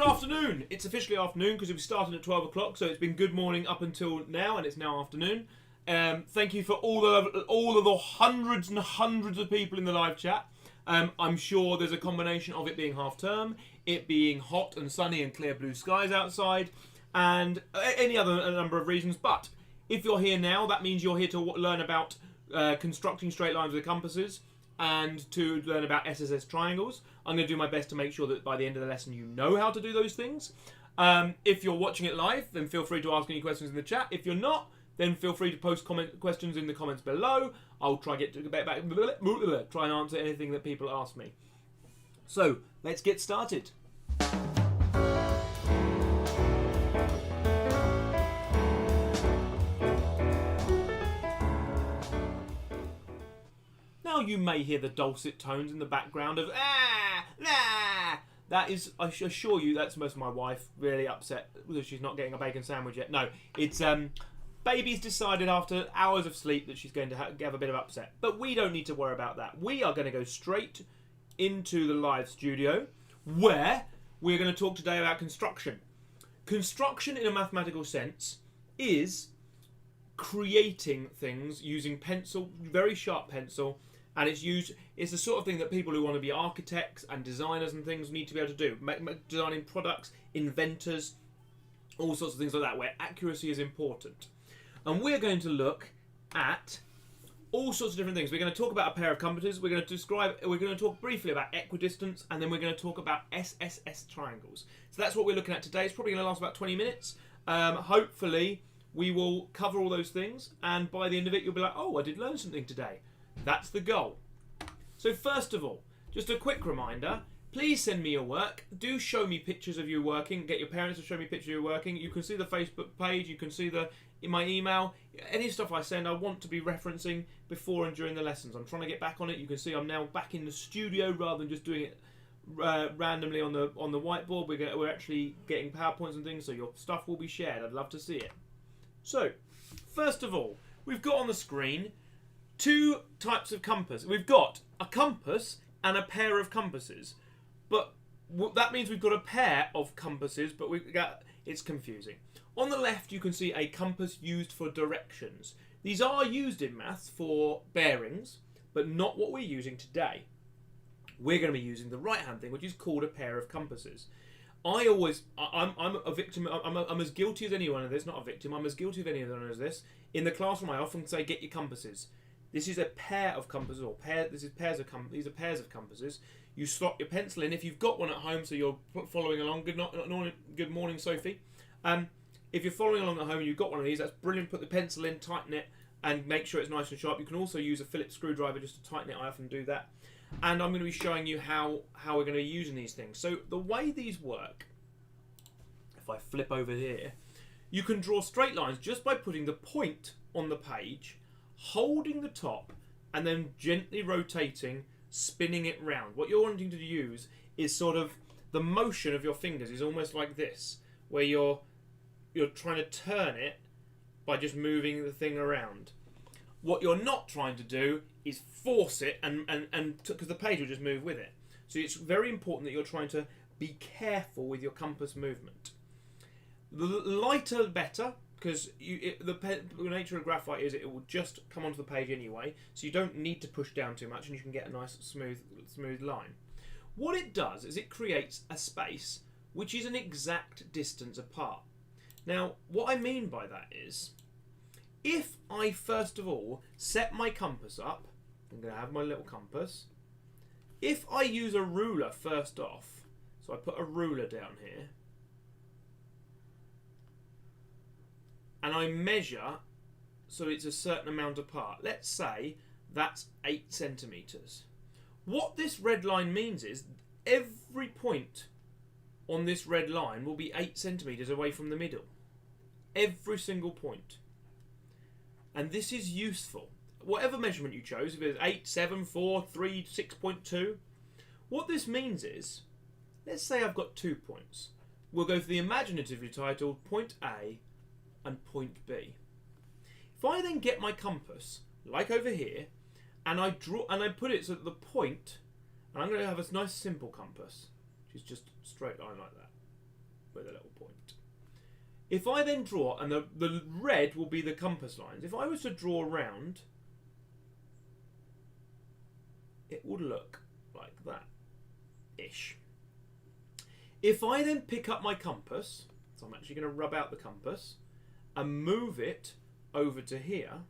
Good afternoon. It's officially afternoon because we started at 12 o'clock, so it's been good morning up until now, and it's now afternoon. Thank you for all of the hundreds and hundreds of people in the live chat. I'm sure there's a combination of it being half term, it being hot and sunny and clear blue skies outside, and any other number of reasons. But if you're here now, that means you're here to learn about constructing straight lines with compasses and to learn about SSS triangles. I'm going to do my best to make sure that by the end of the lesson you know how to do those things. If you're watching it live, then feel free to ask any questions in the chat. If you're not, then feel free to post questions in the comments below. I'll try and answer anything that people ask me. So let's get started. Now you may hear the dulcet tones in the background of That is, I assure you, that's most of my wife really upset because she's not getting a bacon sandwich yet. No, it's baby's decided after hours of sleep that she's going to have a bit of upset. But we don't need to worry about that. We are going to go straight into the live studio where we're going to talk today about construction. Construction in a mathematical sense is creating things using pencil, very sharp pencil, and it's the sort of thing that people who want to be architects and designers and things need to be able to do. Designing products, inventors, all sorts of things like that, where accuracy is important. And we're going to look at all sorts of different things. We're going to talk about a pair of compasses. We're going to talk briefly about equidistance, and then we're going to talk about SSS triangles. So that's what we're looking at today. It's probably going to last about 20 minutes. Hopefully, we will cover all those things, and by the end of it, you'll be like, oh, I did learn something today. That's the goal. So first of all, just a quick reminder, please send me your work. Do show me pictures of you working. Get your parents to show me pictures of you working. You can see the Facebook page. You can see in my email. Any stuff I send, I want to be referencing before and during the lessons. I'm trying to get back on it. You can see I'm now back in the studio rather than just doing it randomly on the whiteboard. We're actually getting PowerPoints and things, so your stuff will be shared. I'd love to see it. So, first of all, we've got on the screen two types of compass. We've got a compass and a pair of compasses. But that means we've got a pair of compasses, but it's confusing. On the left, you can see a compass used for directions. These are used in maths for bearings, but not what we're using today. We're going to be using the right-hand thing, which is called a pair of compasses. I'm a victim. I'm as guilty as anyone of this. Not a victim. I'm as guilty of anyone as this. In the classroom, I often say, "Get your compasses." This is a pair of compasses, these are pairs of compasses. You slot your pencil in if you've got one at home, so you're following along. Good morning, Sophie. If you're following along at home and you've got one of these, that's brilliant. Put the pencil in, tighten it, and make sure it's nice and sharp. You can also use a Phillips screwdriver just to tighten it. I often do that. And I'm going to be showing you how we're going to be using these things. So the way these work, if I flip over here, you can draw straight lines just by putting the point on the page, holding the top, and then gently rotating, spinning it round. What you're wanting to use is sort of the motion of your fingers is almost like this, where you're trying to turn it by just moving the thing around. What you're not trying to do is force it, and because the page will just move with it. So it's very important that you're trying to be careful with your compass movement. The lighter, better. Because the nature of graphite is it will just come onto the page anyway, so you don't need to push down too much, and you can get a nice smooth line. What it does is it creates a space which is an exact distance apart. Now, what I mean by that is, if I first of all set my compass up, I'm going to have my little compass. If I use a ruler first off, so I put a ruler down here, and I measure so it's a certain amount apart. Let's say that's 8 centimetres. What this red line means is every point on this red line will be 8 centimetres away from the middle. Every single point. And this is useful. Whatever measurement you chose, if it's 8, 7, 4, 3, 6.2, what this means is, let's say I've got 2 points. We'll go for the imaginatively titled point A and point B. If I then get my compass, like over here, and I put it so that the point, and I'm going to have a nice simple compass, which is just a straight line like that. with a little point. If I then draw, and the red will be the compass lines, if I was to draw around, it would look like that-ish. If I then pick up my compass, so I'm actually going to rub out the compass, and move it over to here,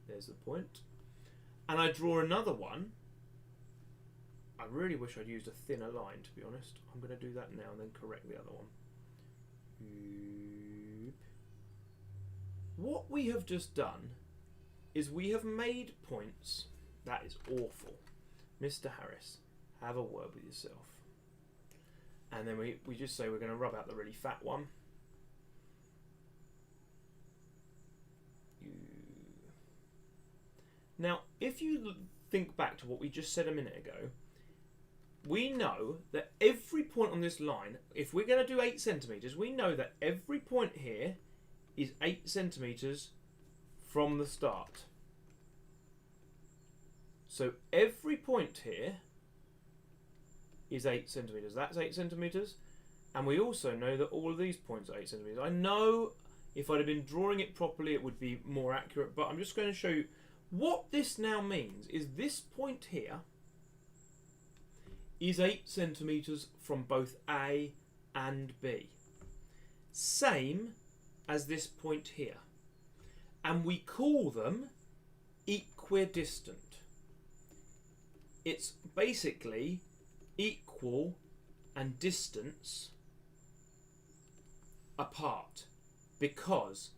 there's the point, and I draw another one, I really wish I'd used a thinner line, to be honest. I'm going to do that now and then correct the other one. What we have just done is we have made points. That is awful. Mr. Harris, have a word with yourself. And then we just say we're going to rub out the really fat one. Now, if you think back to what we just said a minute ago, we know that every point on this line, if we're going to do 8 centimetres, we know that every point here is 8 centimetres from the start. So every point here is 8 centimetres. That's 8 centimetres. And we also know that all of these points are 8 centimetres. I know if I'd have been drawing it properly, it would be more accurate, but I'm just going to show you what this now means is this point here is 8 centimetres from both A and B. Same as this point here. And we call them equidistant. It's basically equal and distance apart, because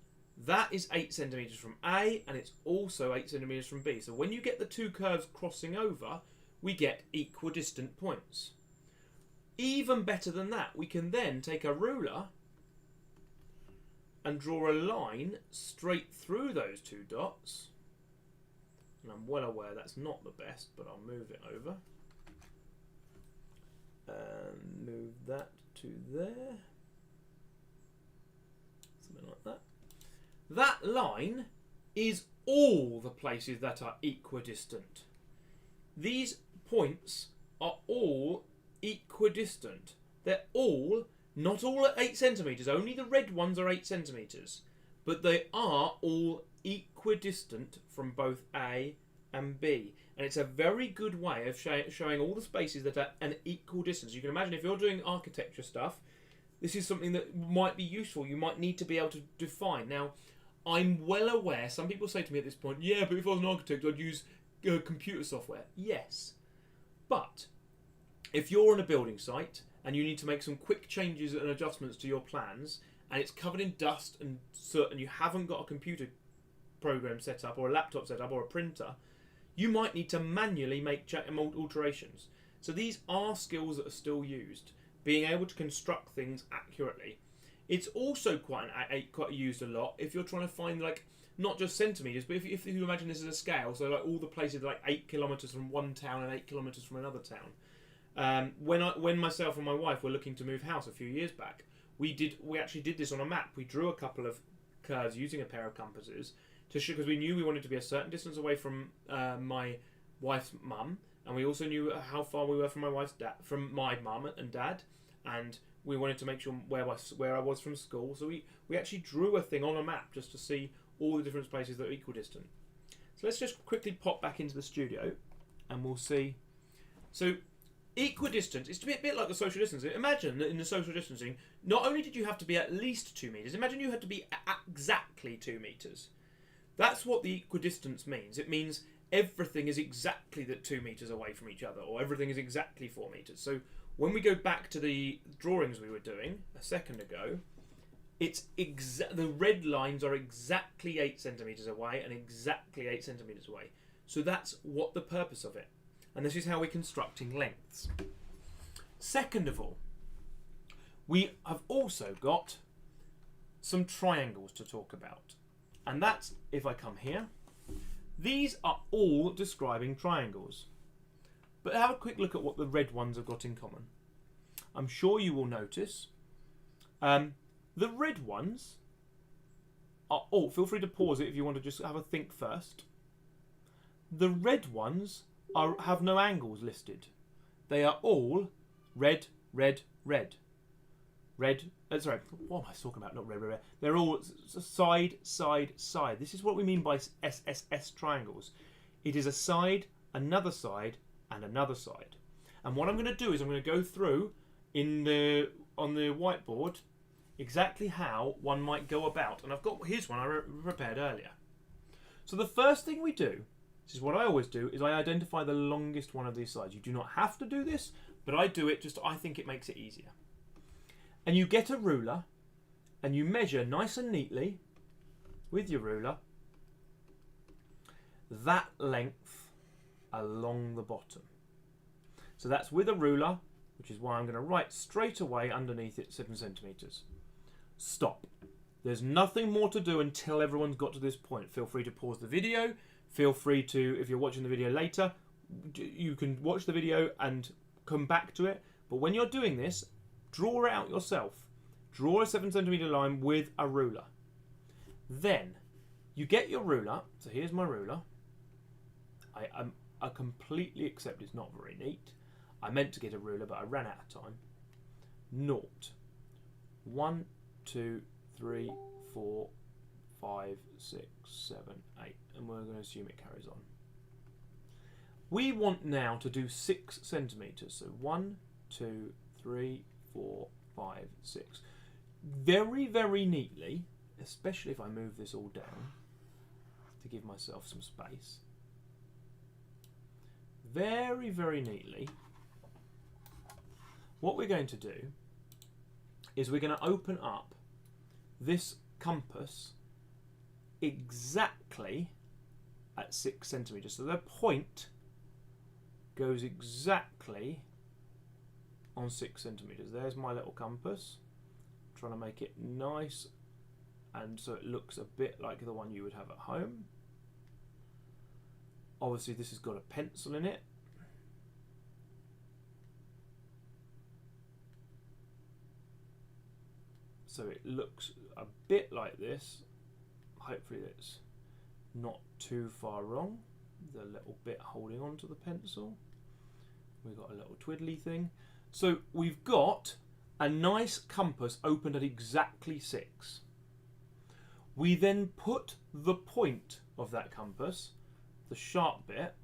that is 8 centimetres from A and it's also 8 centimetres from B. So when you get the two curves crossing over, we get equidistant points. Even better than that, we can then take a ruler and draw a line straight through those two dots. And I'm well aware that's not the best, but I'll move it over. And move that to there. Something like that. That line is all the places that are equidistant. These points are all equidistant. They're all, not all at 8 centimetres, only the red ones are 8 centimetres, but they are all equidistant from both A and B. And it's a very good way of showing all the spaces that are an equal distance. You can imagine if you're doing architecture stuff, this is something that might be useful. You might need to be able to define. Now, I'm well aware, some people say to me at this point, yeah, but if I was an architect, I'd use computer software. Yes, but if you're on a building site and you need to make some quick changes and adjustments to your plans, and it's covered in dust and soot, and you haven't got a computer program set up or a laptop set up or a printer, you might need to manually make alterations. So these are skills that are still used, being able to construct things accurately. It's also quite used a lot if you're trying to find, like, not just centimetres, but if you imagine this as a scale, so like all the places like 8 kilometres from one town and 8 kilometres from another town. When myself and my wife were looking to move house a few years back, we actually did this on a map. We drew a couple of curves using a pair of compasses to show, because we knew we wanted to be a certain distance away from my wife's mum, and we also knew how far we were from my mum and dad, and we wanted to make sure where I was from school. So we actually drew a thing on a map just to see all the different places that are equidistant. So let's just quickly pop back into the studio and we'll see. So equidistant is a bit like the social distancing. Imagine that in the social distancing, not only did you have to be at least 2 metres, imagine you had to be exactly 2 metres. That's what the equidistance means. It means everything is exactly 2 metres away from each other, or everything is exactly 4 metres. So when we go back to the drawings we were doing a second ago, it's the red lines are exactly 8 centimetres away and exactly 8 centimetres away. So that's what the purpose of it. And this is how we're constructing lengths. Second of all, we have also got some triangles to talk about. And that's, if I come here, these are all describing triangles. But have a quick look at what the red ones have got in common. I'm sure you will notice the red ones are all, feel free to pause it if you want to just have a think first. The red ones have no angles listed. They are all red, red, red. Red, sorry, what am I talking about? Not red, red, red. They're all side, side, side. This is what we mean by SSS triangles. It is a side, another side, and another side. And what I'm going to do is I'm going to go through on the whiteboard exactly how one might go about. And here's one I prepared earlier. So the first thing we do, this is what I always do, is I identify the longest one of these sides. You do not have to do this, but I do it just, I think it makes it easier. And you get a ruler and you measure nice and neatly with your ruler that length along the bottom. So that's with a ruler, which is why I'm going to write straight away underneath it 7 centimetres. Stop. There's nothing more to do until everyone's got to this point. Feel free to pause the video. Feel free to, if you're watching the video later, you can watch the video and come back to it. But when you're doing this, draw it out yourself. Draw a 7 centimetre line with a ruler. Then you get your ruler. So here's my ruler. I completely accept it's not very neat. I meant to get a ruler, but I ran out of time. 0, 1, 2, 3, 4, 5, 6, 7, 8. And we're going to assume it carries on. We want now to do 6 centimetres. So 1, 2, 3, 4, 5, 6. Very, very neatly, especially if I move this all down to give myself some space. Very, very neatly, what we're going to do is we're going to open up this compass exactly at 6 centimetres. So the point goes exactly on 6 centimetres. There's my little compass. I'm trying to make it nice and so it looks a bit like the one you would have at home. Obviously this has got a pencil in it. So it looks a bit like this. Hopefully it's not too far wrong. The little bit holding on to the pencil. We've got a little twiddly thing. So we've got a nice compass opened at exactly 6. We then put the point of that compass, the sharp bit,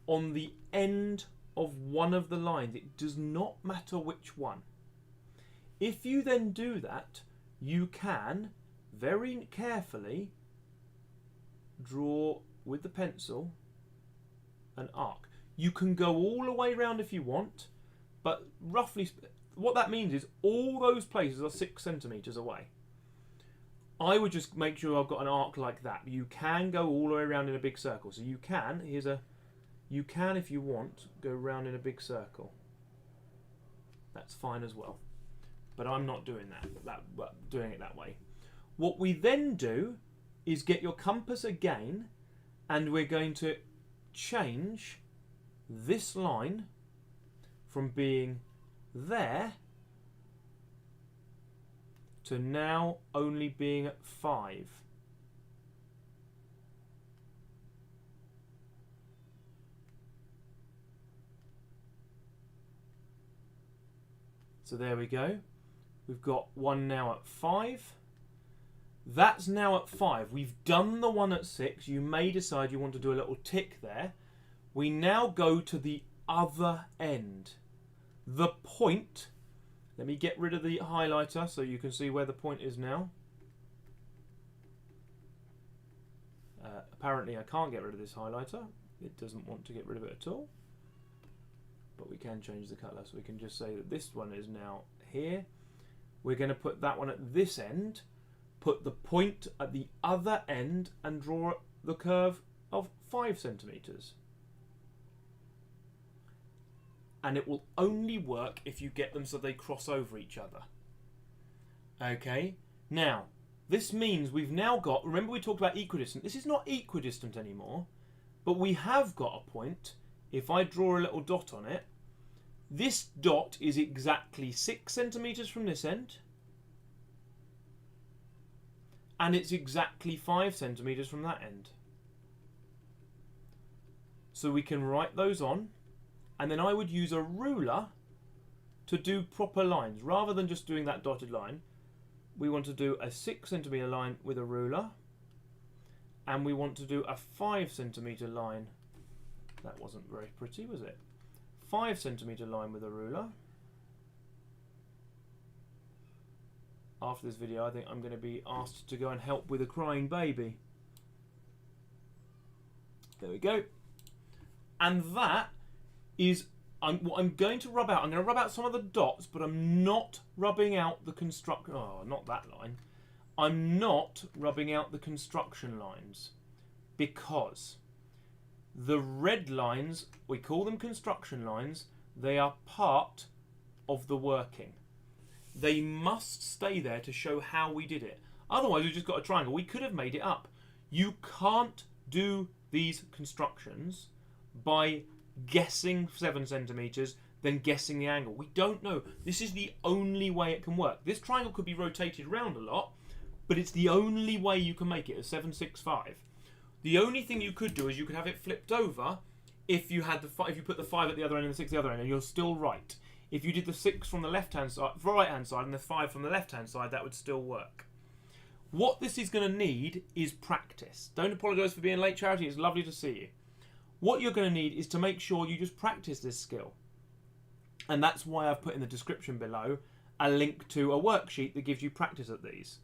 on the end of one of the lines. It does not matter which one. If you then do that, you can very carefully draw with the pencil an arc. You can go all the way around if you want, but roughly what that means is all those places are 6 centimetres away. I would just make sure I've got an arc like that. You can go all the way around in a big circle. So you can, you can if you want, go around in a big circle. That's fine as well. But I'm not doing doing it that way. What we then do is get your compass again, and we're going to change this line from being there to now only being at 5. So there we go. We've got one now at 5. That's now at 5. We've done the one at 6. You may decide you want to do a little tick there. We now go to the other end. The point, let me get rid of the highlighter so you can see where the point is now. Apparently I can't get rid of this highlighter. It doesn't want to get rid of it at all. But we can change the colour, so we can just say that this one is now here. We're going to put that one at this end, put the point at the other end, and draw the curve of 5 centimetres. And it will only work if you get them so they cross over each other. Okay, now this means we've now got, remember we talked about equidistant, this is not equidistant anymore, but we have got a point. If I draw a little dot on it, this dot is exactly 6 centimetres from this end, and it's exactly 5 centimetres from that end. So we can write those on, and then I would use a ruler to do proper lines. Rather than just doing that dotted line, we want to do a 6 centimetre line with a ruler, and we want to do a 5 centimetre line. That wasn't very pretty, was it? 5 centimetre line with a ruler. After this video, I think I'm going to be asked to go and help with a crying baby. There we go. And that is what I'm going to rub out. I'm going to rub out some of the dots, but I'm not rubbing out the construction. Oh, not that line. I'm not rubbing out the construction lines, because the red lines, we call them construction lines, they are part of the working. They must stay there to show how we did it. Otherwise, we've just got a triangle. We could have made it up. You can't do these constructions by guessing 7 centimetres, then guessing the angle. We don't know. This is the only way it can work. This triangle could be rotated round a lot, but it's the only way you can make it a 765. The only thing you could do is you could have it flipped over if you had if you put the 5 at the other end and the 6 at the other end, and you're still right. If you did the 6 from the left-hand side, right-hand side, and the 5 from the left-hand side, that would still work. What this is going to need is practice. Don't apologise for being late, Charity. It's lovely to see you. What you're going to need is to make sure you just practice this skill. And that's why I've put in the description below a link to a worksheet that gives you practice at these.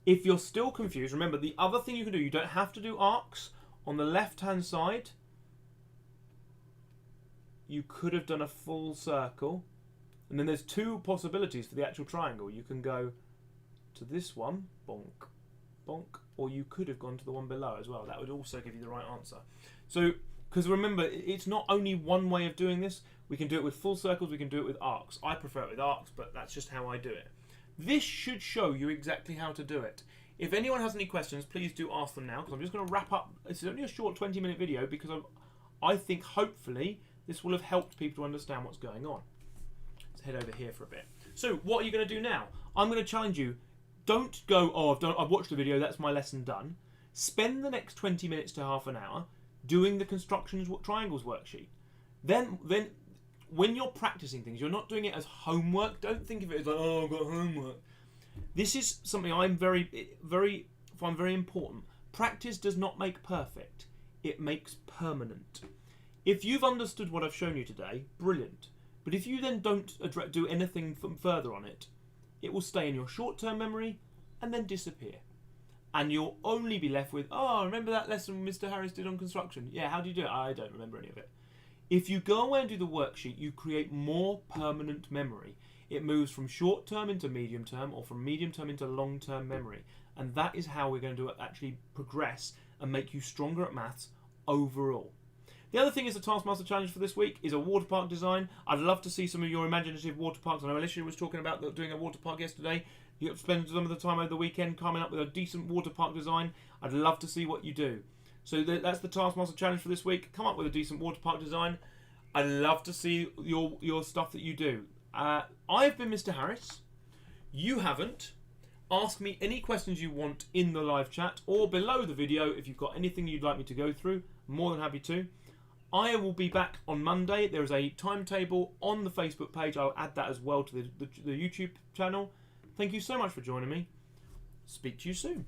If you're still confused, remember the other thing you can do, you don't have to do arcs. On the left-hand side, you could have done a full circle. And then there's 2 possibilities for the actual triangle. You can go to this one, bonk, bonk, or you could have gone to the one below as well. That would also give you the right answer. So, because remember, it's not only one way of doing this. We can do it with full circles, we can do it with arcs. I prefer it with arcs, but that's just how I do it. This should show you exactly how to do it. If anyone has any questions, please do ask them now, because I'm just going to wrap up. This is only a short 20-minute video, because I think hopefully this will have helped people to understand what's going on. Let's head over here for a bit. So what are you going to do now? I'm going to challenge you. Don't go, oh, I've watched the video, that's my lesson done. Spend the next 20 minutes to half an hour doing the constructions triangles worksheet. Then when you're practicing things, you're not doing it as homework. Don't think of it as like, oh, I've got homework. This is something I find very important. Practice does not make perfect. It makes permanent. If you've understood what I've shown you today, brilliant. But if you then don't do anything further on it, it will stay in your short-term memory and then disappear. And you'll only be left with, oh, remember that lesson Mr. Harris did on construction? Yeah, how do you do it? I don't remember any of it. If you go away and do the worksheet, you create more permanent memory. It moves from short-term into medium-term, or from medium-term into long-term memory. And that is how we're going to actually progress and make you stronger at maths overall. The other thing is the Taskmaster Challenge for this week is a water park design. I'd love to see some of your imaginative water parks. I know Alicia was talking about doing a water park yesterday. You spend some of the time over the weekend coming up with a decent water park design. I'd love to see what you do. So that's the Taskmaster Challenge for this week. Come up with a decent water park design. I'd love to see your stuff that you do. I've been Mr. Harris. You haven't. Ask me any questions you want in the live chat or below the video if you've got anything you'd like me to go through. I'm more than happy to. I will be back on Monday. There is a timetable on the Facebook page. I'll add that as well to the YouTube channel. Thank you so much for joining me. Speak to you soon.